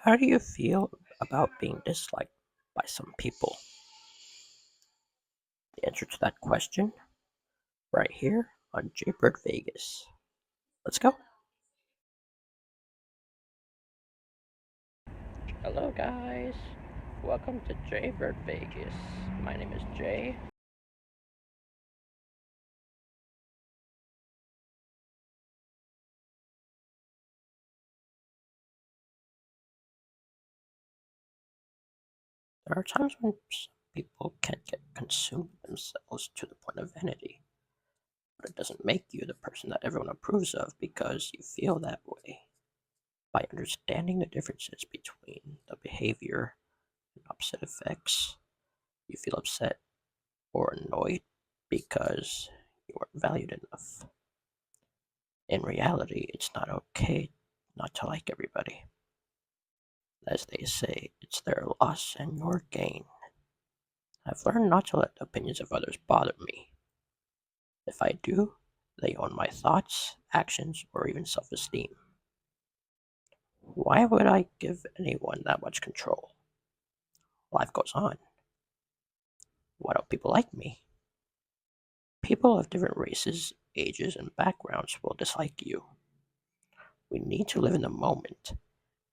How do you feel about being disliked by some people? The answer to that question right here on Jaybird Vegas. Let's go. Hello, guys. Welcome to Jaybird Vegas. My name is Jay. There are times when some people can get consumed themselves to the point of vanity, but it doesn't make you the person that everyone approves of because you feel that way. By understanding the differences between the behavior and opposite effects, you feel upset or annoyed because you weren't valued enough. In reality, it's not okay not to like everybody. As they say, it's their loss and your gain. I've learned not to let the opinions of others bother me. If I do, they own my thoughts, actions, or even self esteem. Why would I give anyone that much control? Life goes on. Why don't people like me? People of different races, ages, and backgrounds will dislike you. We need to live in the moment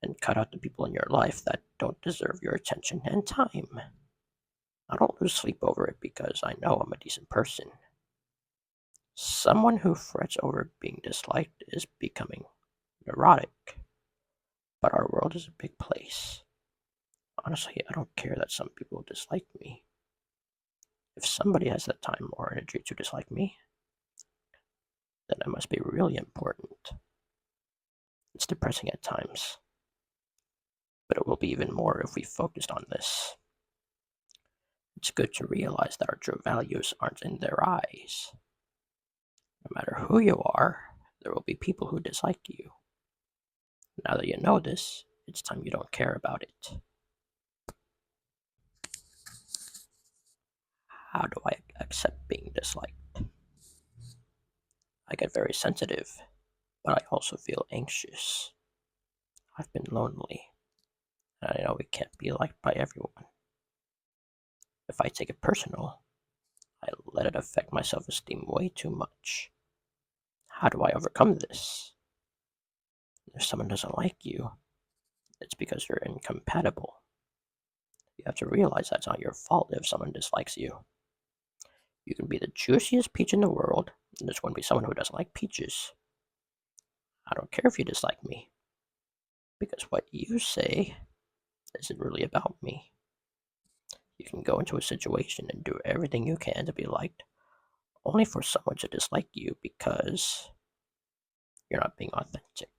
and cut out the people in your life that don't deserve your attention and time. I don't lose sleep over it because I know I'm a decent person. Someone who frets over being disliked is becoming neurotic, but our world is a big place. Honestly, I don't care that some people dislike me. If somebody has the time or energy to dislike me, then I must be really important. It's depressing at times, but it will be even more if we focused on this. It's good to realize that our true values aren't in their eyes. No matter who you are, there will be people who dislike you. Now that you know this, it's time you don't care about it. How do I accept being disliked? I get very sensitive, but I also feel anxious. I've been lonely, and I know we can't be liked by everyone. If I take it personal, I let it affect my self esteem way too much. How do I overcome this? If someone doesn't like you, it's because you're incompatible. You have to realize that's not your fault if someone dislikes you. You can be the juiciest peach in the world, and there's going to be someone who doesn't like peaches. I don't care if you dislike me, because what you say isn't really about me. You can go into a situation and do everything you can to be liked, only for someone to dislike you because you're not being authentic.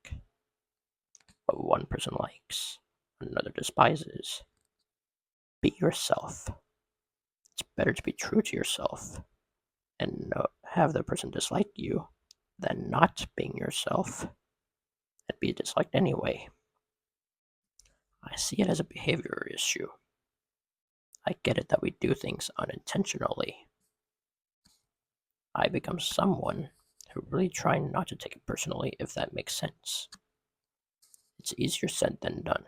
What one person likes, another despises. Be yourself. It's better to be true to yourself and have the person dislike you than not being yourself and be disliked anyway. I see it as a behavior issue. I get it that we do things unintentionally. I become someone who really try not to take it personally, if that makes sense. It's easier said than done,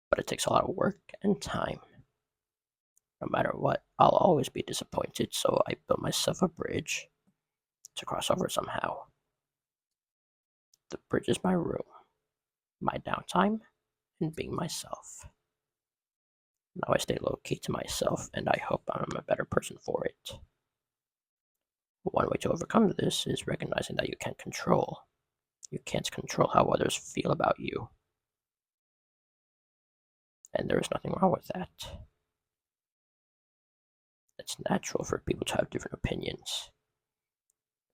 but it takes a lot of work and time. No matter what, I'll always be disappointed, so I built myself a bridge to cross over somehow. The bridge is my room, my downtime, and being myself. Now I stay low key to myself, and I hope I'm a better person for it. One way to overcome this is recognizing that you can't control how others feel about you, and there is nothing wrong with that. It's natural for people to have different opinions,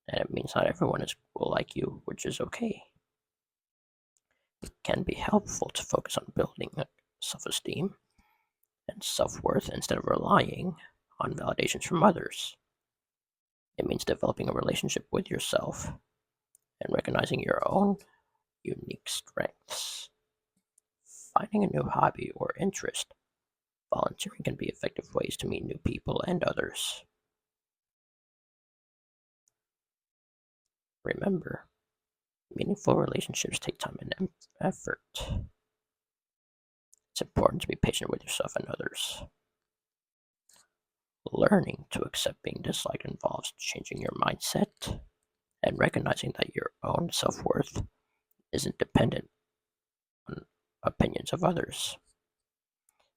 and it means not everyone will like you, which is okay. It can be helpful to focus on building self-esteem and self-worth instead of relying on validations from others. It means developing a relationship with yourself and recognizing your own unique strengths. Finding a new hobby or interest, volunteering can be effective ways to meet new people and others. Remember, Meaningful relationships take time and effort. It's important to be patient with yourself and others. Learning to accept being disliked involves changing your mindset and recognizing that your own self worth isn't dependent on opinions of others.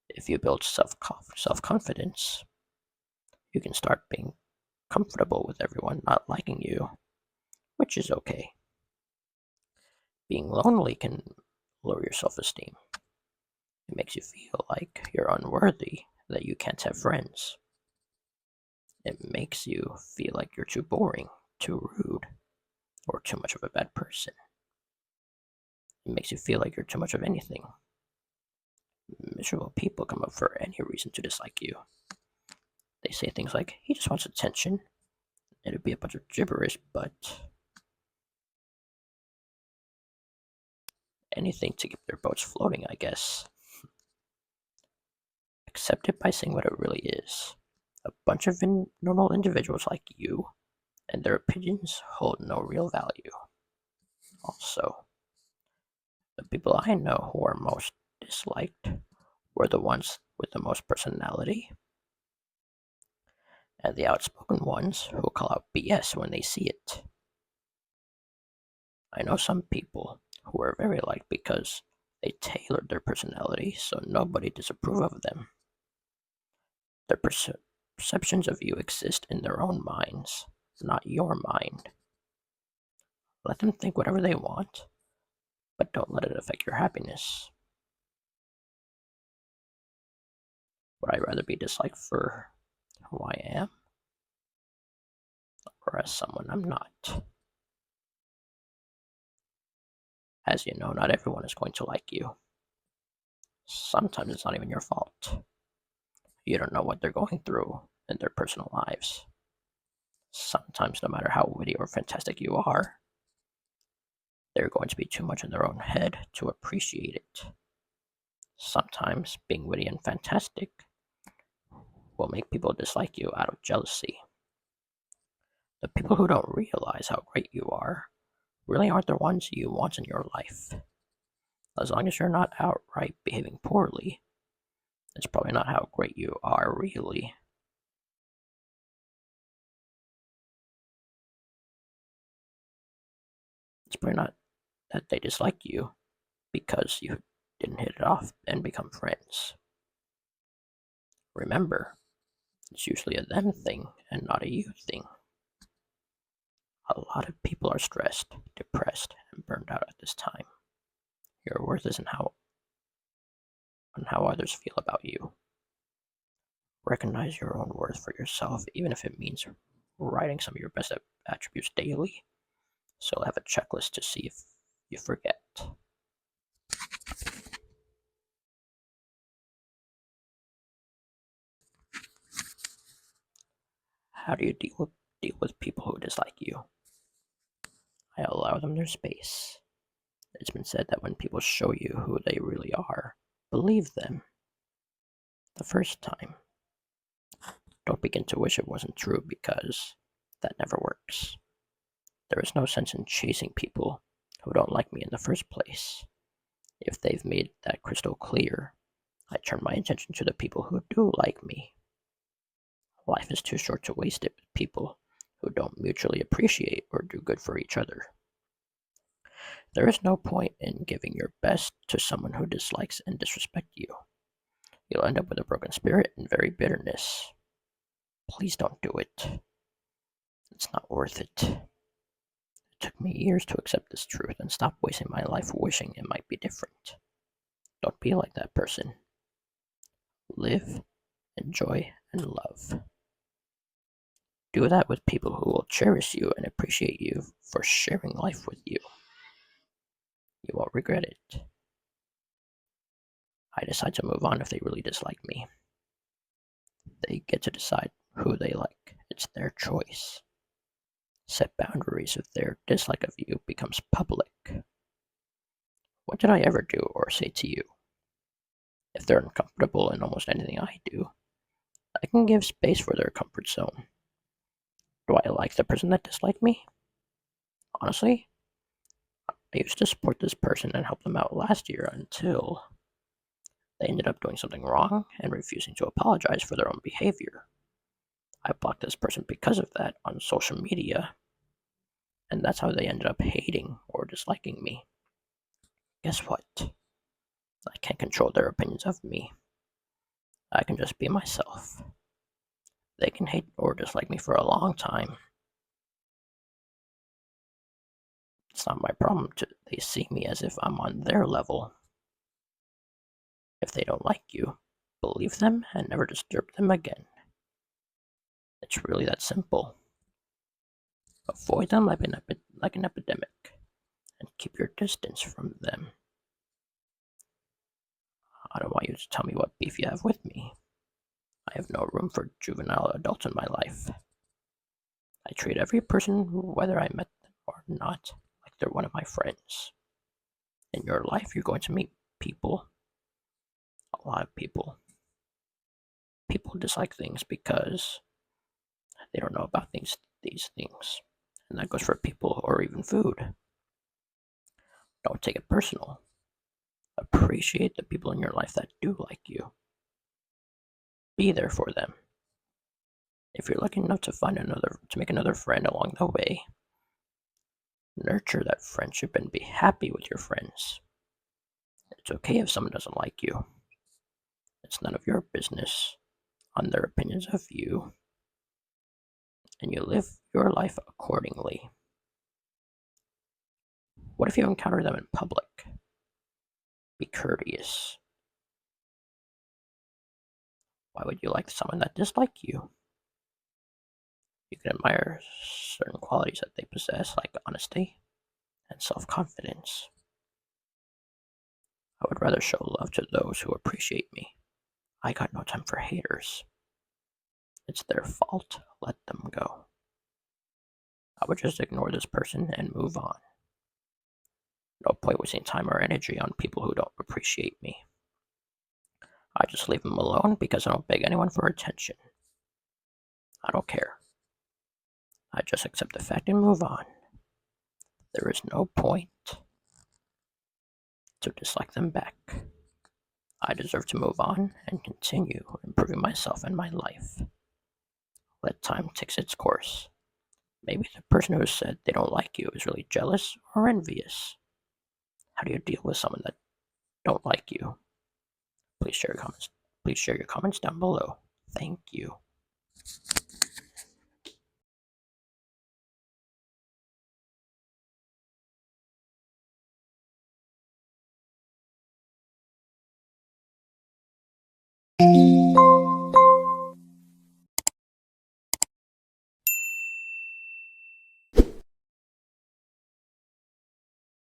If you build self confidence, you can start being comfortable with everyone not liking you, which is okay. Being lonely can lower your self esteem. It makes you feel like you're unworthy, that you can't have friends. It makes you feel like you're too boring, too rude, or too much of a bad person. It makes you feel like you're too much of anything. Miserable people come up for any reason to dislike you. They say things like, he just wants attention. It'd be a bunch of gibberish, but anything to keep their boats floating, I guess. Accept it by saying what it really is. A bunch of normal individuals like you, and their opinions hold no real value. Also, the people I know who are most disliked were the ones with the most personality, and the outspoken ones who call out BS when they see it. I know some people who are very liked because they tailored their personality so nobody disapprove of them. Their perceptions of you exist in their own minds, not your mind. Let them think whatever they want, but don't let it affect your happiness. Would I rather be disliked for who I am, or as someone I'm not? As you know, not everyone is going to like you. Sometimes it's not even your fault. You don't know what they're going through in their personal lives. Sometimes, no matter how witty or fantastic you are, they're going to be too much in their own head to appreciate it. Sometimes, being witty and fantastic will make people dislike you out of jealousy. The people who don't realize how great you are really aren't the ones you want in your life. As long as you're not outright behaving poorly, it's probably not how great you are really. It's probably not that they dislike you because you didn't hit it off and become friends. Remember, it's usually a them thing and not a you thing. A lot of people are stressed, depressed, and burned out at this time. Your worth isn't on how others feel about you. Recognize your own worth for yourself, even if it means writing some of your best attributes daily, so you'll have a checklist to see if you forget. How do you deal with people who dislike you? I allow them their space. It's been said that when people show you who they really are, believe them the first time. Don't begin to wish it wasn't true because that never works. There is no sense in chasing people who don't like me in the first place. If they've made that crystal clear, I turn my attention to the people who do like me. Life is too short to waste it with people who don't mutually appreciate or do good for each other. There is no point in giving your best to someone who dislikes and disrespects you. You'll end up with a broken spirit and very bitterness. Please don't do it. It's not worth it. It took me years to accept this truth and stop wasting my life wishing it might be different. Don't be like that person. Live, enjoy, and love. Do that with people who will cherish you and appreciate you for sharing life with you. You won't regret it. I decide to move on if they really dislike me. They get to decide who they like. It's their choice. Set boundaries if their dislike of you becomes public. What did I ever do or say to you? If they're uncomfortable in almost anything I do, I can give space for their comfort zone. Do I like the person that disliked me? Honestly, I used to support this person and help them out last year until they ended up doing something wrong and refusing to apologize for their own behavior. I blocked this person because of that on social media, and that's how they ended up hating or disliking me. Guess what? I can't control their opinions of me. I can just be myself. They can hate or dislike me for a long time. It's not my problem to they see me as if I'm on their level. If they don't like you, believe them and never disturb them again. It's really that simple. Avoid them like an epidemic and keep your distance from them. I don't want you to tell me what beef you have with me. I have no room for juvenile adults in my life. I treat every person, whether I met them or not, like they're one of my friends. In your life, you're going to meet people, a lot of people. People dislike things because they don't know about these things. And that goes for people or even food. Don't take it personal. Appreciate the people in your life that do like you. Be there for them. If you're lucky enough to make another friend along the way, nurture that friendship and be happy with your friends. It's okay if someone doesn't like you. It's none of your business on their opinions of you, and you live your life accordingly. What if you encounter them in public? Be courteous. Why would you like someone that dislikes you? You can admire certain qualities that they possess, like honesty and self confidence. I would rather show love to those who appreciate me. I got no time for haters. It's their fault. Let them go. I would just ignore this person and move on. No point wasting time or energy on people who don't appreciate me. I just leave them alone because I don't beg anyone for attention. I don't care. I just accept the fact and move on. There is no point to dislike them back. I deserve to move on and continue improving myself and my life. Let time take its course. Maybe the person who said they don't like you is really jealous or envious. How do you deal with someone that don't like you? Please share your comments. Please share your comments down below. Thank you.